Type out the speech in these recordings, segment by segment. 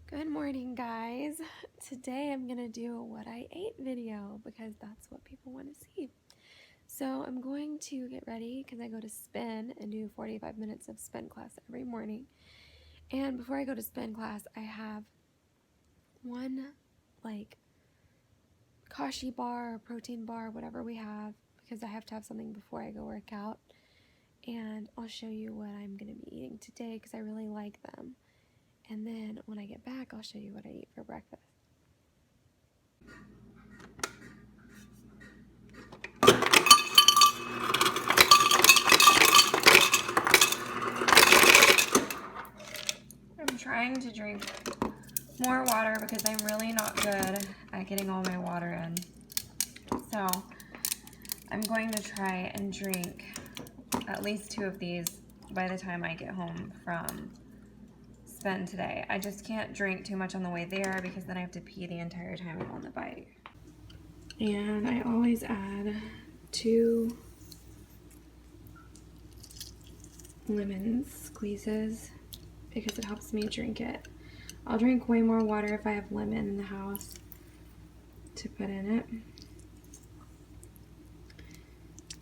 Good morning, guys. Today I'm gonna do a what I ate video because that's what people want to see. So I'm going to get ready because I go to spin and do 45 minutes of spin class every morning. And before I go to spin class, I have one kashi bar or protein bar, whatever we have, because I have to have something before I go work out. And I'll show you what I'm gonna be eating today because I really like them. And then when I get back, I'll show you what I eat for breakfast. I'm trying to drink more water because I'm really not good at getting all my water in. So I'm going to try and drink at least 2 of these by the time I get home from spin today. I just can't drink too much on the way there because then I have to pee the entire time I'm on the bike. And I always add 2 lemon squeezes because it helps me drink it. I'll drink way more water if I have lemon in the house to put in it.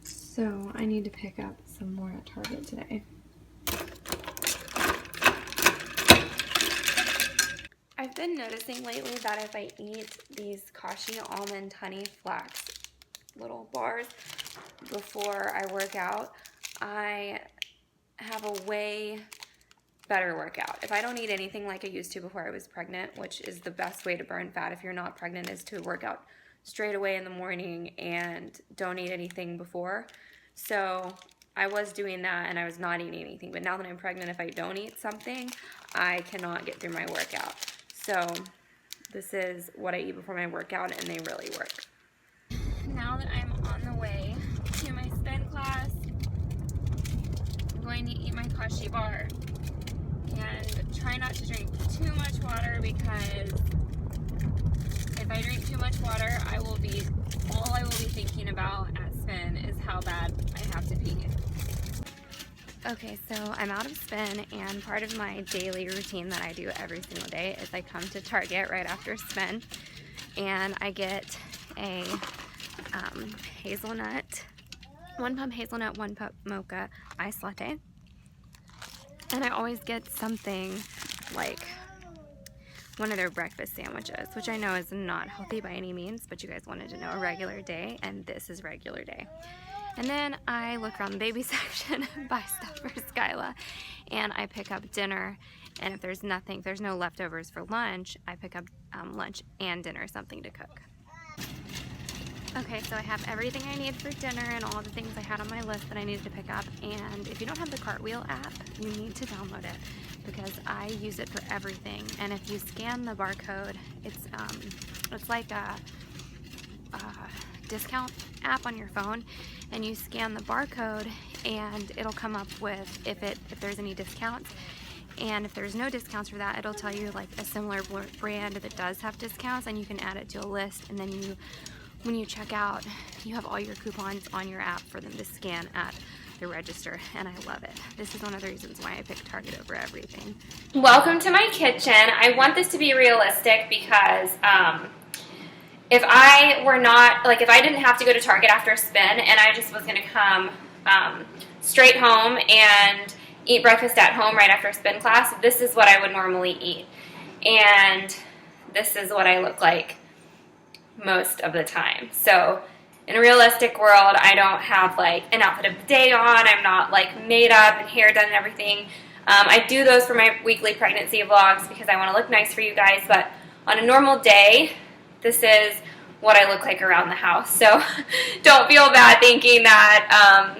So I need to pick up some more at Target today. I've been noticing lately that if I eat these Kashi almond honey flax little bars before I work out, I have a way better workout. If I don't eat anything like I used to before I was pregnant, which is the best way to burn fat if you're not pregnant, is to work out straight away in the morning and don't eat anything before. So I was doing that and I was not eating anything, but now that I'm pregnant, if I don't eat something, I cannot get through my workout. So this is what I eat before my workout and they really work. Now that I'm on the way to my spin class, I'm going to eat my Kashi bar and try not to drink too much water because if I drink too much water, all I will be thinking about at spin is how bad I have to pee. Okay, so I'm out of spin, and part of my daily routine that I do every single day is I come to Target right after spin, and I get a hazelnut, 1 pump hazelnut, 1 pump mocha iced latte, and I always get something like one of their breakfast sandwiches, which I know is not healthy by any means, but you guys wanted to know a regular day, and this is regular day. And then I look around the baby section, buy stuff for Skyla, and I pick up dinner. And if there's no leftovers for lunch, I pick up lunch and dinner, something to cook. Okay, so I have everything I need for dinner and all the things I had on my list that I needed to pick up. And if you don't have the Cartwheel app, you need to download it because I use it for everything. And if you scan the barcode, it's like a discount app on your phone, and you scan the barcode and it'll come up with if there's any discounts, and if there's no discounts for that, it'll tell you like a similar brand that does have discounts, and you can add it to a list, and then when you check out, you have all your coupons on your app for them to scan at the register, and I love it. This is one of the reasons why I pick Target over everything. Welcome to my kitchen. I want this to be realistic because if I didn't have to go to Target after a spin and I just was going to come straight home and eat breakfast at home right after a spin class, this is what I would normally eat. And this is what I look like most of the time. So in a realistic world, I don't have like an outfit of the day on. I'm not like made up and hair done and everything. I do those for my weekly pregnancy vlogs because I want to look nice for you guys. But on a normal day, this is what I look like around the house. So don't feel bad thinking that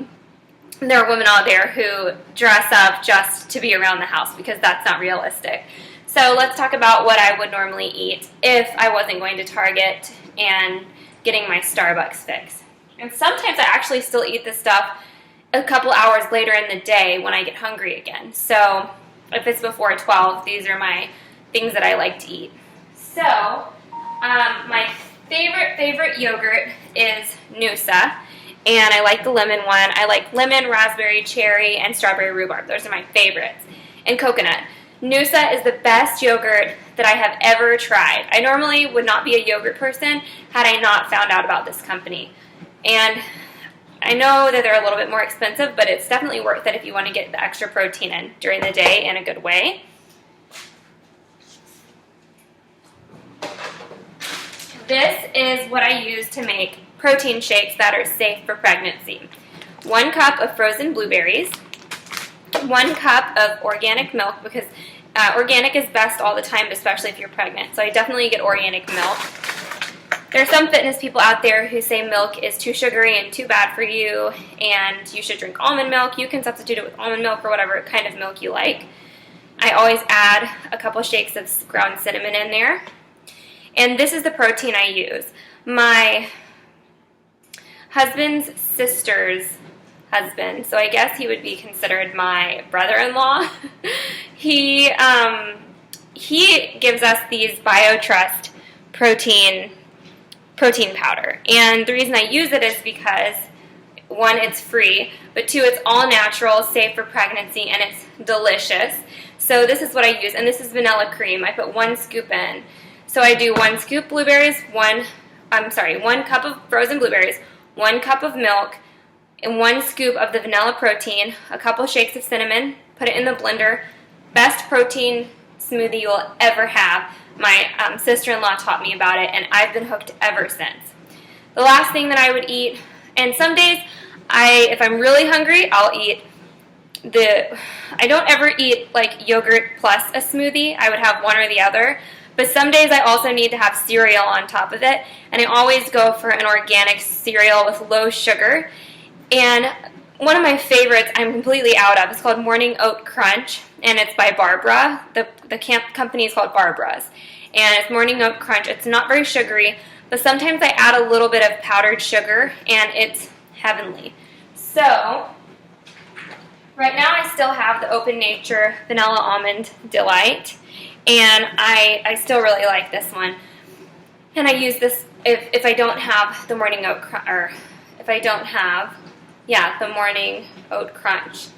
there are women out there who dress up just to be around the house, because that's not realistic. So let's talk about what I would normally eat if I wasn't going to Target and getting my Starbucks fix. And sometimes I actually still eat this stuff a couple hours later in the day when I get hungry again. So if it's before 12, these are my things that I like to eat. So my favorite yogurt is Noosa, and I like the lemon one. I like lemon, raspberry, cherry, and strawberry rhubarb. Those are my favorites. And coconut. Noosa is the best yogurt that I have ever tried. I normally would not be a yogurt person had I not found out about this company. And I know that they're a little bit more expensive, but it's definitely worth it if you want to get the extra protein in during the day in a good way. This is what I use to make protein shakes that are safe for pregnancy. 1 cup of frozen blueberries, 1 cup of organic milk, because organic is best all the time, especially if you're pregnant. So I definitely get organic milk. There are some fitness people out there who say milk is too sugary and too bad for you, and you should drink almond milk. You can substitute it with almond milk or whatever kind of milk you like. I always add a couple shakes of ground cinnamon in there. And this is the protein I use. My husband's sister's husband, so I guess he would be considered my brother-in-law. He gives us these BioTrust protein powder, and the reason I use it is because 1, it's free, but 2, it's all natural, safe for pregnancy, and it's delicious. So this is what I use, and this is vanilla cream. I put 1 scoop in. So I do 1 scoop blueberries, 1 cup of frozen blueberries, 1 cup of milk, and 1 scoop of the vanilla protein, a couple shakes of cinnamon, put it in the blender. Best protein smoothie you'll ever have. My sister-in-law taught me about it, and I've been hooked ever since. The last thing that I would eat, and some days, if I'm really hungry, I'll eat I don't ever eat like yogurt plus a smoothie. I would have one or the other. But some days I also need to have cereal on top of it, and I always go for an organic cereal with low sugar. And one of my favorites I'm completely out of is called Morning Oat Crunch, and it's by Barbara. The company is called Barbara's, and it's Morning Oat Crunch. It's not very sugary, but sometimes I add a little bit of powdered sugar, and it's heavenly. So right now I still have the Open Nature Vanilla Almond Delight, and I still really like this one. And I use this if I don't have the Morning Oat Crunch, or if I don't have, the Morning Oat Crunch.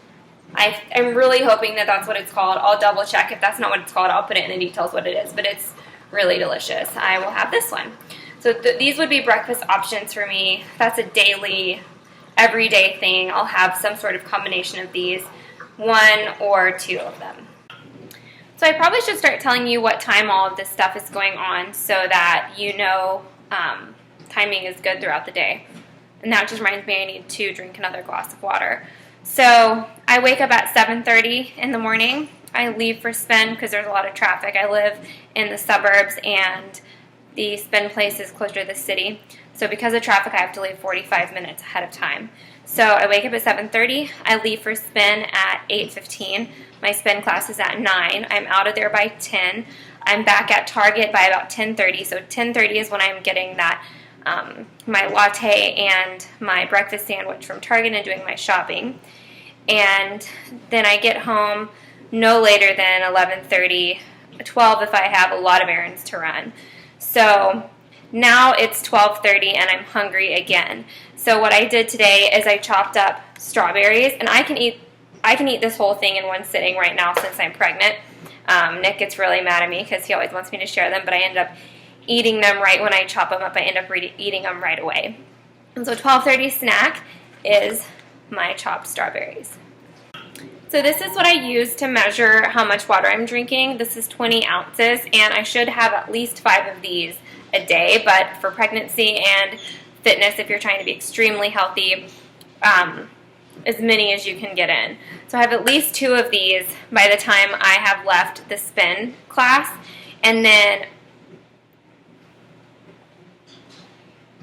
I'm really hoping that that's what it's called. I'll double check. If that's not what it's called, I'll put it in the details what it is, but it's really delicious. I will have this one. So these would be breakfast options for me. That's a daily, everyday thing. I'll have some sort of combination of these, 1 or 2 of them. So I probably should start telling you what time all of this stuff is going on so that you know timing is good throughout the day. And that just reminds me I need to drink another glass of water. So I wake up at 7:30 in the morning. I leave for spin because there's a lot of traffic. I live in the suburbs, and the spin place is closer to the city. So because of traffic, I have to leave 45 minutes ahead of time. So I wake up at 7:30. I leave for spin at 8:15. My spin class is at 9. I'm out of there by 10. I'm back at Target by about 10:30. So 10:30 is when I'm getting that my latte and my breakfast sandwich from Target and doing my shopping. And then I get home no later than 11:30, 12 if I have a lot of errands to run. So now it's 12:30 and I'm hungry again. So what I did today is I chopped up strawberries, and I can eat this whole thing in one sitting right now since I'm pregnant. Nick gets really mad at me because he always wants me to share them, but I ended up eating them right when I chop them up. I end up eating them right away. And so 12:30 snack is my chopped strawberries. So this is what I use to measure how much water I'm drinking. This is 20 ounces, and I should have at least 5 of these a day, but for pregnancy and fitness, if you're trying to be extremely healthy, as many as you can get in. So I have at least 2 of these by the time I have left the spin class, and then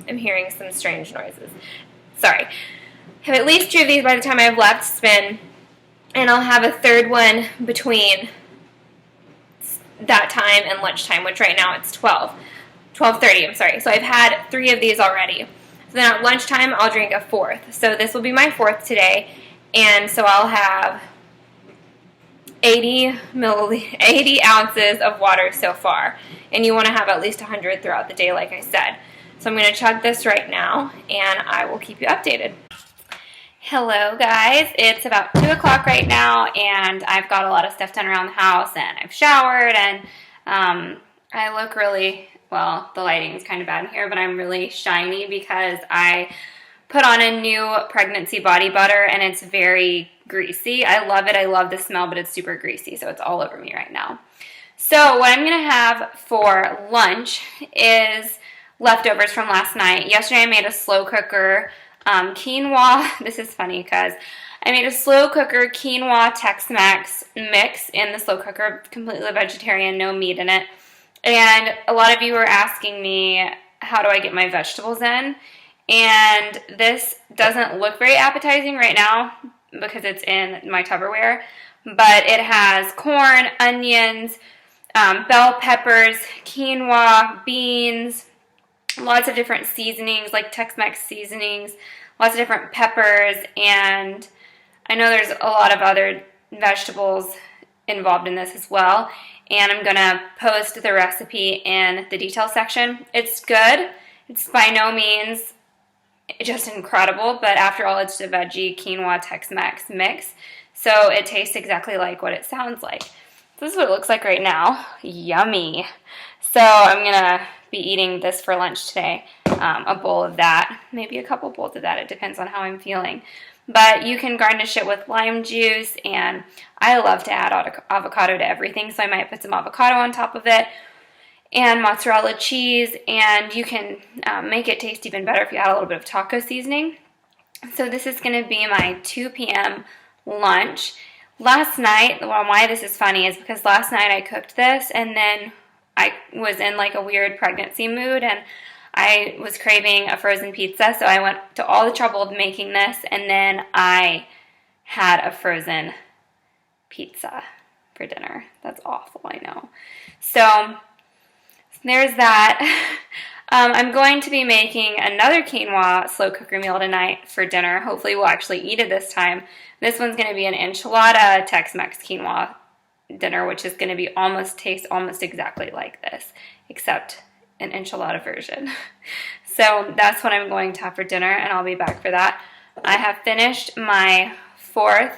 I'm hearing some strange noises. Sorry. I have at least 2 of these by the time I've left spin, and I'll have a third one between that time and lunchtime, which right now it's 12:30, I'm sorry. So I've had 3 of these already. So then at lunchtime, I'll drink a 4th. So this will be my 4th today, and so I'll have 80 ounces of water so far. And you want to have at least 100 throughout the day, like I said. So I'm going to chug this right now, and I will keep you updated. Hello guys, it's about 2 o'clock right now and I've got a lot of stuff done around the house and I've showered and I look really, well, the lighting is kind of bad in here, but I'm really shiny because I put on a new pregnancy body butter and it's very greasy. I love it, I love the smell, but it's super greasy, so it's all over me right now. So what I'm going to have for lunch is leftovers from last night. Yesterday I made a slow cooker quinoa. This is funny because I made a slow cooker quinoa Tex-Mex mix in the slow cooker, completely vegetarian, no meat in it. And a lot of you were asking me, how do I get my vegetables in? And this doesn't look very appetizing right now because it's in my Tupperware, but it has corn, onions, bell peppers, quinoa, beans, lots of different seasonings, like Tex-Mex seasonings, lots of different peppers, and I know there's a lot of other vegetables involved in this as well, and I'm going to post the recipe in the detail section. It's good. It's by no means just incredible, but after all, it's a veggie quinoa Tex-Mex mix, so it tastes exactly like what it sounds like. This is what it looks like right now. Yummy. So I'm going to be eating this for lunch today, a bowl of that, maybe a couple bowls of that. It depends on how I'm feeling. But you can garnish it with lime juice, and I love to add avocado to everything, so I might put some avocado on top of it and mozzarella cheese, and you can make it taste even better if you add a little bit of taco seasoning. So this is going to be my 2 p.m. lunch. Last night, well, why this is funny is because last night I cooked this and then I was in like a weird pregnancy mood and I was craving a frozen pizza, so I went to all the trouble of making this and then I had a frozen pizza for dinner. That's awful, I know. So there's that. I'm going to be making another quinoa slow cooker meal tonight for dinner. Hopefully we'll actually eat it this time. This one's going to be an enchilada Tex-Mex quinoa dinner, which is going to be taste almost exactly like this, except an enchilada version. So that's what I'm going to have for dinner, and I'll be back for that. I have finished my fourth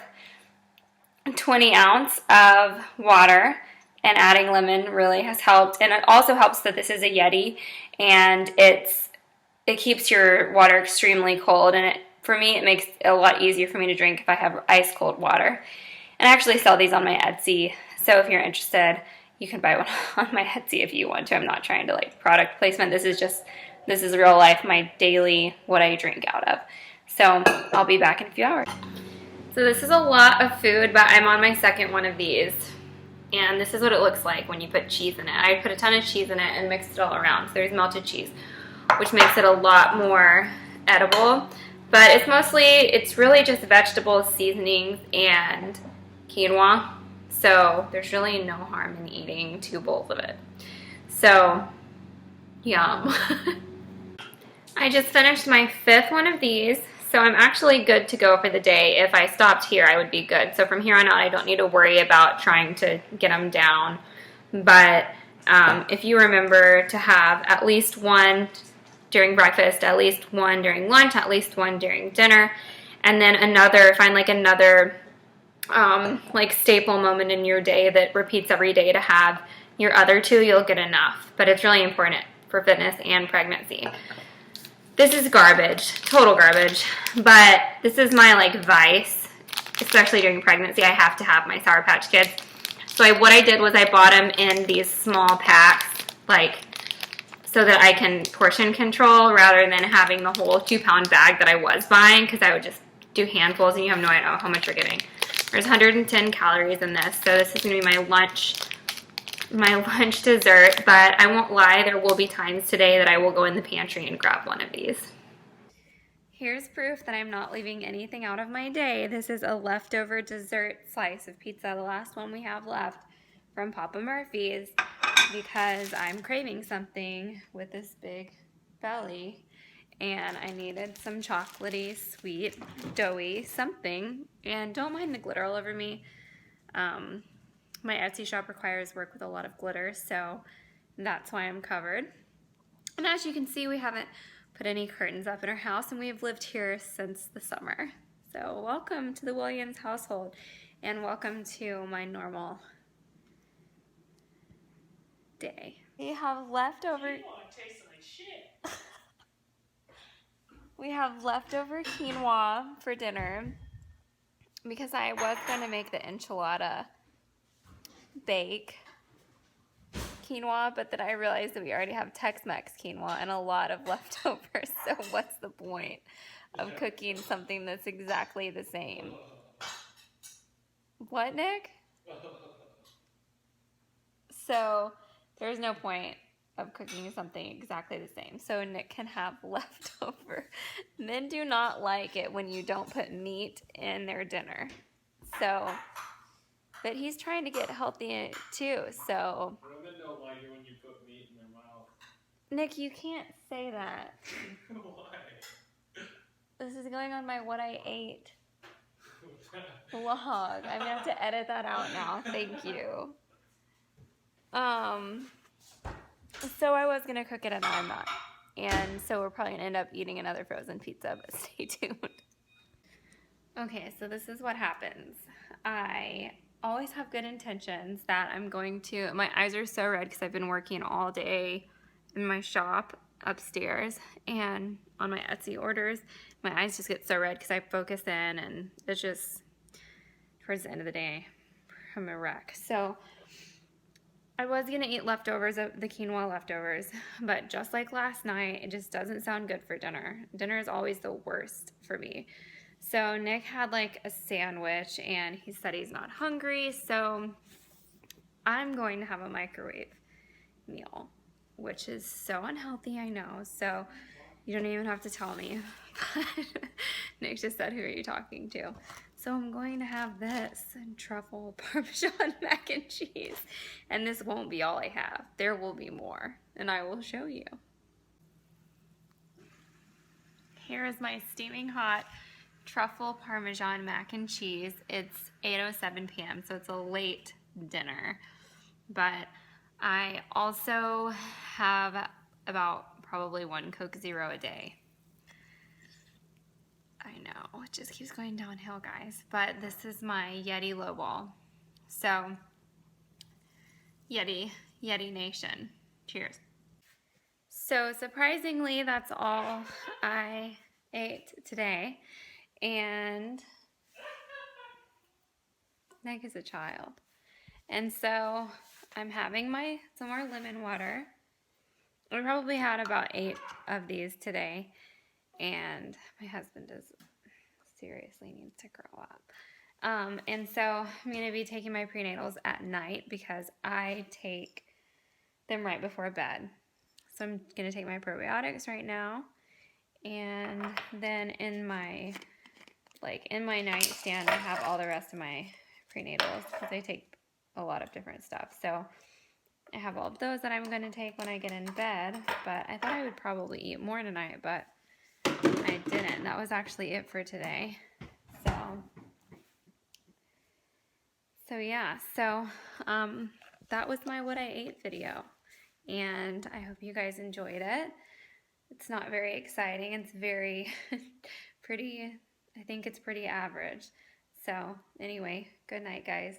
20 ounce of water, and adding lemon really has helped. And it also helps that this is a Yeti, and it keeps your water extremely cold, and for me, it makes it a lot easier for me to drink if I have ice cold water. And I actually sell these on my Etsy, so if you're interested, you can buy one on my Etsy if you want to. I'm not trying to like product placement. This is real life, my daily, what I drink out of. So I'll be back in a few hours. So this is a lot of food, but I'm on my second one of these. And this is what it looks like when you put cheese in it. I put a ton of cheese in it and mixed it all around. So there's melted cheese, which makes it a lot more edible. But it's really just vegetables, seasonings, and quinoa. So there's really no harm in eating 2 bowls of it. So, yum. I just finished my 5th one of these. So I'm actually good to go for the day. If I stopped here, I would be good. So from here on out, I don't need to worry about trying to get them down. But if you remember to have at least one during breakfast, at least one during lunch, at least one during dinner, and then find like another like staple moment in your day that repeats every day to have your other 2, you'll get enough. But it's really important for fitness and pregnancy. This is garbage, total garbage, but this is my like vice, especially during pregnancy. I have to have my Sour Patch Kids. So what I did was I bought them in these small packs, like so that I can portion control rather than having the whole 2-pound bag that I was buying, because I would just do handfuls and you have no idea how much you're getting. There's 110 calories in this, so this is going to be my lunch dessert, but I won't lie, there will be times today that I will go in the pantry and grab one of these. Here's proof that I'm not leaving anything out of my day. This is a leftover dessert slice of pizza, the last one we have left from Papa Murphy's, because I'm craving something with this big belly, and I needed some chocolatey, sweet, doughy something, and don't mind the glitter all over me. My Etsy shop requires work with a lot of glitter, so that's why I'm covered. And as you can see, we haven't put any curtains up in our house, and we've lived here since the summer. So welcome to the Williams household and welcome to my normal day. We have leftover Quinoa tastes like shit. We have leftover quinoa for dinner because I was gonna make the enchilada bake quinoa, but then I realized that we already have Tex-Mex quinoa and a lot of leftovers, so what's the point of cooking something that's exactly the same? What, Nick? So there's no point of cooking something exactly the same. So Nick can have leftover. Men do not like it when you don't put meat in their dinner. So, but he's trying to get healthy too, so. Women don't like it when you put meat in their mouth. Nick, you can't say that. Why? This is going on my what I ate vlog. I'm gonna have to edit that out now. Thank you. So I was gonna cook it and I'm not. And so we're probably gonna end up eating another frozen pizza, but stay tuned. Okay, so this is what happens. I always have good intentions that I'm going to, my eyes are so red because I've been working all day in my shop upstairs and on my Etsy orders. My eyes just get so red because I focus in and it's just, towards the end of the day, I'm a wreck. So I was gonna eat leftovers, of the quinoa leftovers, but just like last night, it just doesn't sound good for dinner. Dinner is always the worst for me. So Nick had like a sandwich and he said he's not hungry, so I'm going to have a microwave meal, which is so unhealthy, I know, so you don't even have to tell me. Nick just said, who are you talking to? So I'm going to have this truffle Parmesan mac and cheese. And this won't be all I have. There will be more, and I will show you. Here is my steaming hot truffle Parmesan mac and cheese. It's 8:07 p.m., so it's a late dinner. But I also have about probably 1 Coke Zero a day. I know, it just keeps going downhill, guys. But this is my Yeti Lowball. So, Yeti Nation. Cheers. So surprisingly, that's all I ate today. And Nick is a child. And so I'm having some more lemon water. I probably had about 8 of these today. And my husband seriously needs to grow up. And so I'm going to be taking my prenatals at night because I take them right before bed. So I'm going to take my probiotics right now. And then in my nightstand, I have all the rest of my prenatals because I take a lot of different stuff. So I have all of those that I'm going to take when I get in bed. But I thought I would probably eat more tonight, but I didn't. That was actually it for today. So yeah, that was my what I ate video, and I hope you guys enjoyed it. It's not very exciting. It's very pretty, I think it's pretty average. So anyway, good night, guys.